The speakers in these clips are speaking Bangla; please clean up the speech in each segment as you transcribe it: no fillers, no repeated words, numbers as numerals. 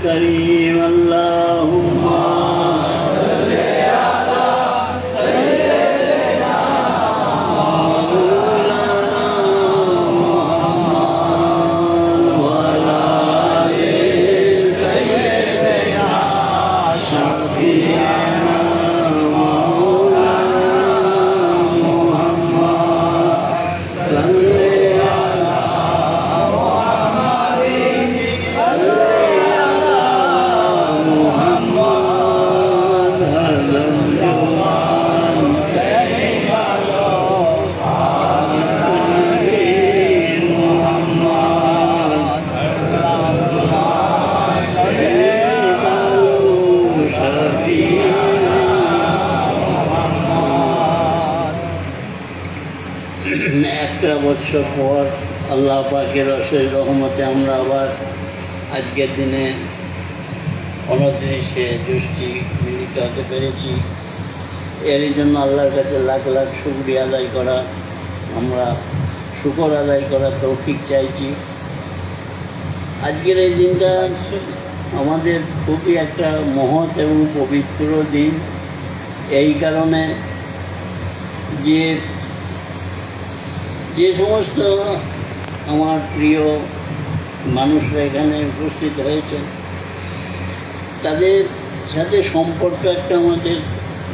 करीम अल्लाहुम्मा একটা বছর পর আল্লাহ পাকের অশেষ রহমতে আমরা আবার আজকের দিনে 29শে জ্যৈষ্ঠী মিলিত হতে পেরেছি। এরই জন্য আল্লাহর কাছে লাখ লাখ শুকরিয়া আদায় করা, আমরা শুকর আদায় করার তৌফিক চাইছি। আজকের এই দিনটা আমাদের খুবই একটা মহৎ এবং পবিত্র দিন, এই কারণে যে সমস্ত আমার প্রিয় মানুষরা এখানে উপস্থিত হয়েছেন তাদের সাথে সম্পর্ক একটা আমাদের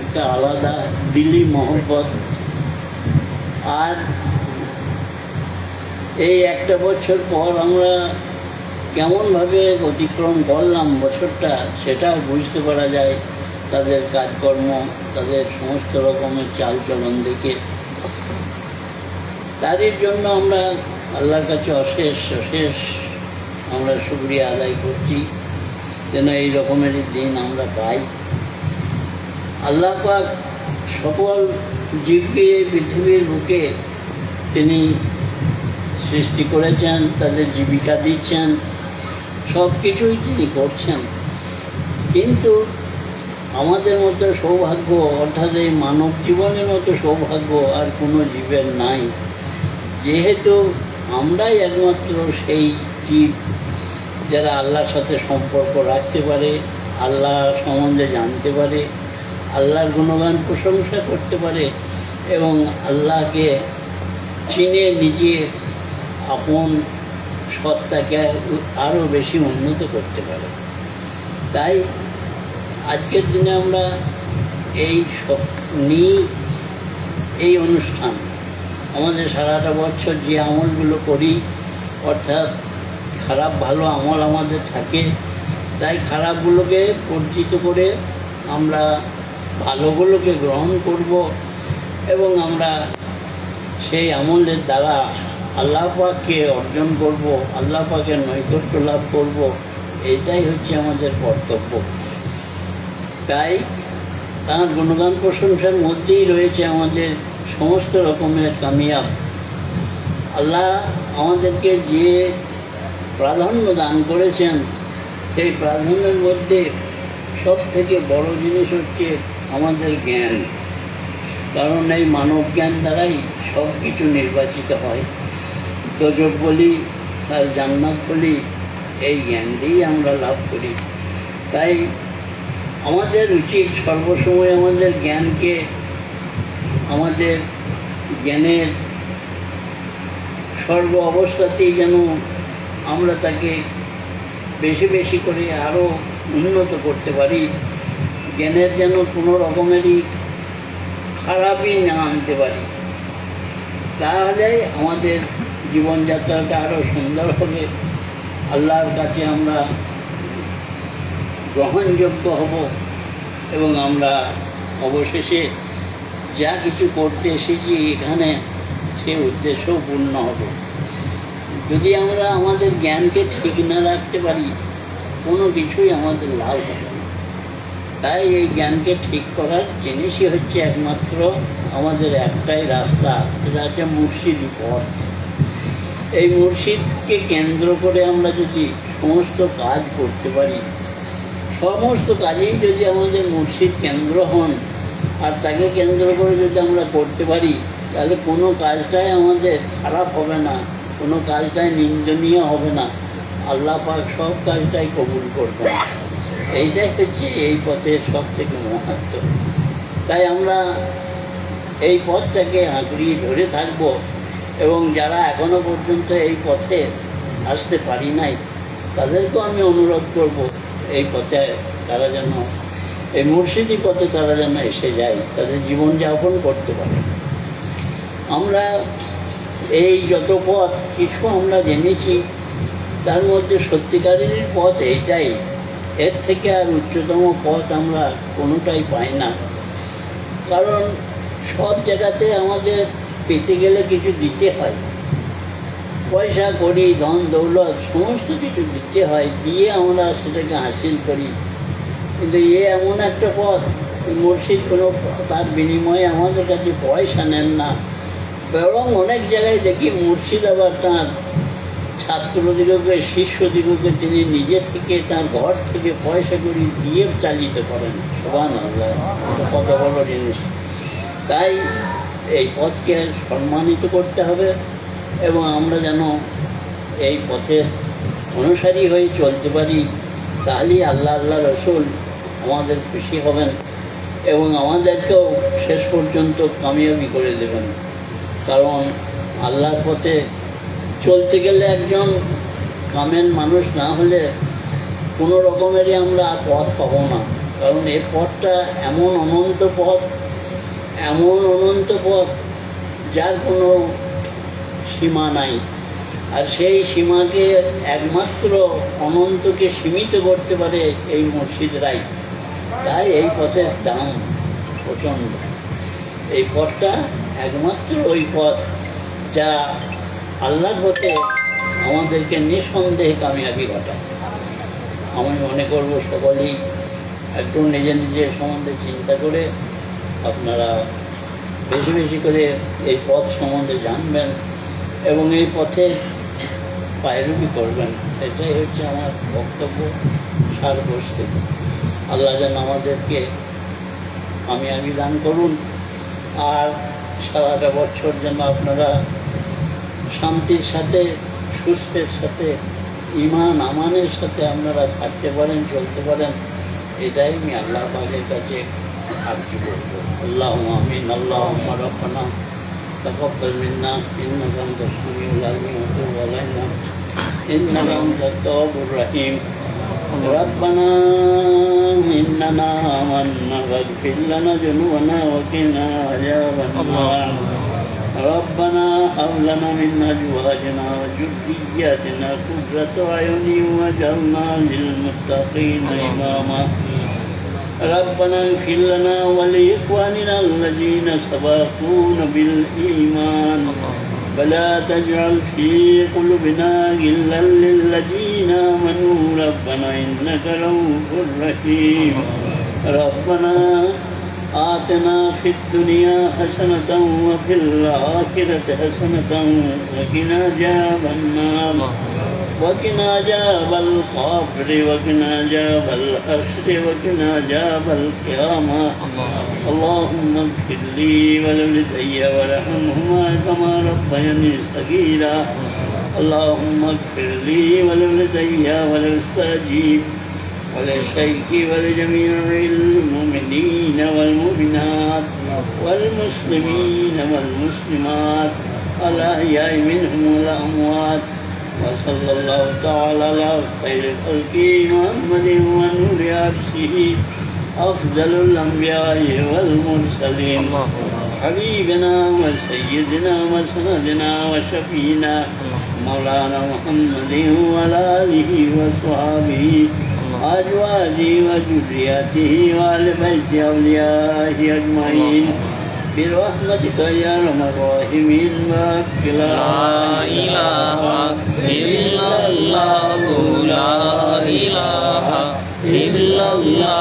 একটা আলাদা দিলি মহব্বত। আর এই একটা বছর পর আমরা কেমনভাবে অতিক্রম করলাম বছরটা, সেটাও বুঝতে পারা যায় তাদের কাজকর্ম, তাদের সমস্ত রকমের চালচলন দেখে। তারই জন্য আমরা আল্লাহর কাছে অশেষ আমরা শুকরিয়া আদায় করছি যেন এই রকমেরই দিন আমরা পাই। আল্লাহ পাক সকল জীবকে পৃথিবীর বুকে তিনি সৃষ্টি করেছেন, তাদের জীবিকা দিচ্ছেন, সব কিছুই তিনি করছেন। কিন্তু আমাদের মতো সৌভাগ্য, অর্থাৎ এই মানব জীবনের মতো সৌভাগ্য আর কোনো জীবের নাই। যেহেতু আমরাই একমাত্র সেই জীব যারা আল্লাহর সাথে সম্পর্ক রাখতে পারে, আল্লাহ সম্বন্ধে জানতে পারে, আল্লাহর গুণগান প্রশংসা করতে পারে এবং আল্লাহকে চিনে নিজে আপন সত্তাকে আরও বেশি উন্নত করতে পারে। তাই আজকের দিনে আমরা এই অনুষ্ঠান আমাদের সারাটা বছর যে আমলগুলো করি, অর্থাৎ খারাপ ভালো আমল আমাদের থাকে, তাই খারাপগুলোকে বর্জিত করে আমরা ভালোগুলোকে গ্রহণ করব এবং আমরা সেই আমলের দ্বারা আল্লাহ পাককে অর্জন করব, আল্লাহ পাকের নৈকট্য লাভ করব। এইটাই হচ্ছে আমাদের কর্তব্য। তাই তার গুণগান প্রশংসার মধ্যেই রয়েছে আমাদের সমস্ত রকমের কামিয়াব। আল্লাহ আমাদেরকে যে প্রাধান্য দান করেছেন, সেই প্রাধান্যের মধ্যে সব থেকে বড় জিনিস হচ্ছে আমাদের জ্ঞান। কারণ এই মানব জ্ঞান দ্বারাই সব কিছু নির্বাচিত হয়। দোজখ বলি আর জান্নাত বলি, এই জ্ঞান দিয়েই আমরা লাভ করি। তাই আমাদের উচিত সর্বসময় আমাদের জ্ঞানকে, আমাদের জ্ঞানের সর্ব অবস্থাতেই যেন আমরা তাকে বেশি বেশি করে আরও উন্নত করতে পারি। জ্ঞানের যেন কোনো রকমেরই খারাপই না আনতে পারি, তাহলে আমাদের জীবনযাত্রাটা আরও সুন্দর হবে। আল্লাহর কাছে আমরা গ্রহণযোগ্য হব এবং আমরা অবশেষে যা কিছু করতে এসেছি এখানে, সে উদ্দেশ্যও পূর্ণ হবে। যদি আমরা আমাদের জ্ঞানকে ঠিক না রাখতে পারি, কোনো কিছুই আমাদের লাভ হবে না। তাই এই জ্ঞানকে ঠিক করার জিনিসই হচ্ছে একমাত্র আমাদের একটাই রাস্তা, সেটা হচ্ছে মুর্শিদি পথ। এই মুর্শিদকে কেন্দ্র করে আমরা যদি সমস্ত কাজ করতে পারি, সমস্ত কাজেই যদি আমাদের মুর্শিদ কেন্দ্র হন আর তাকে কেন্দ্র করে যদি আমরা করতে পারি, তাহলে কোনো কাজটাই আমাদের খারাপ হবে না, কোনো কাজটাই নিন্দনীয় হবে না। আল্লাহ পাক সব কাজটাই কবুল করবেন। এইটাই হচ্ছে এই পথের সব থেকে মহত্ব। তাই আমরা এই পথটাকে আঁকড়িয়ে ধরে থাকব, এবং যারা এখনো পর্যন্ত এই পথে আসতে পারি নাই তাদেরকেও আমি অনুরোধ করব এই পথে তারা যেন, এই মুর্শিদি পথে তারা যেন এসে যায়, তাদের জীবনযাপন করতে পারে। আমরা এই যত পথ কিছু আমরা জেনেছি, তার মধ্যে সত্যিকারের পথ এইটাই। এর থেকে আর উচ্চতম পথ আমরা কোনোটাই পাই না। কারণ সব জায়গাতে আমাদের পেতে গেলে কিছু দিতে হয়, পয়সা করি, ধন দৌলত সমস্ত কিছু দিতে হয়, দিয়ে আমরা সেটাকে হাসিল করি। কিন্তু এমন একটা পথ, মুর্শিদ কোনো তার বিনিময়ে আমাদের কাছে পয়সা নেন না, বরং অনেক জায়গায় দেখি মুর্শিদ আবার তাঁর ছাত্রদিগকে, শিষ্যদিগকে তিনি নিজে থেকে তার ঘর থেকে পয়সা করি দিয়ে চালিত করেন। সুবহানাল্লাহ, কত বড় জিনিস! তাই এই পথকে সম্মানিত করতে হবে, এবং আমরা যেন এই পথে অনুসারী হয়ে চলতে পারি। তাহলেই আল্লাহ রসুল আমাদের খুশি হবেন এবং আমাদেরকেও শেষ পর্যন্ত কামিয়াবি করে দেবেন। কারণ আল্লাহর পথে চলতে গেলে একজন কামেল মানুষ না হলে কোনো রকমেরই আমরা পথ পাবো না। কারণ এই পথটা এমন অনন্ত পথ, যার কোনো সীমা নাই। আর সেই সীমাকে একমাত্র অনন্তকে সীমিত করতে পারে এই মুর্শিদরাই। তাই এই পথের দাম প্রচণ্ড। এই পথটা একমাত্র ওই পথ যা আল্লাহর পথে আমাদেরকে নিঃসন্দেহে কামিয়াবি ঘটায়। আমি মনে করব সকলেই একটু নিজের সম্বন্ধে চিন্তা করে আপনারা বেশি বেশি করে এই পথ সম্বন্ধে জানবেন এবং এই পথে পায়রবি করবেন। এটাই হচ্ছে আমার বক্তব্য সারবস্তু। আল্লাহ যেন আমাদেরকে কামিয়াবি দান করুন, আর সারাটা বছর যেন আপনারা শান্তির সাথে, সুস্থের সাথে, ঈমান আমানের সাথে আপনারা থাকতে পারেন, চলতে পারেন। এটাই আমি আল্লাহ পাকের কাছে আরজ করব। আল্লাহুম্মা আমিন। আল্লাহুম্মা রাব্বানা তাকাব্বাল মিন্না ইন্নাকা আনতাস সামিউল আলিম ওয়া তুব আলাইনা ইন্নাকা আনতাত তাওয়াবুর রহিম। ربنا إننا آمنا فاغفر لنا ذنوبنا وقنا عذاب النار. ربنا هب لنا من أزواجنا وذرياتنا قرة أعين واجعلنا للمتقين إماما. ربنا اغفر لنا ولإخواننا الذين سبقونا بالإيمان ولا تجعل في قلوبنا غلا للذين آمنوا ربنا إنك رؤوف رحيم. ربنا آتنا في الدنيا حسنة وفي الآخرة حسنة وقنا عذاب النار وقنا عذاب القبر وقنا عذاب الحشر وقنا عذاب القيامة. اللهم اغفر لي ولوالدي وارحمهما كما ربياني صغيرا. اللهم اغفر لي ولوالدي ولأستاذي ولشيخي ولجميع المؤمنين والمؤمنات والمسلمين والمسلمات الأحياء منهم والأموات. وصلى الله تعالى على خير خلقه محمد ونور عرشه أفضل الأنبياء والمرسلين حبيبنا وسيدنا وسندنا وشفينا مولانا محمد وعلى آله وصحبه أزواجه وذريته وآل بيت أوليائه أجمعين برحمتك يا أرحم الراحمين. لا إله إلا الله لا إله إلا الله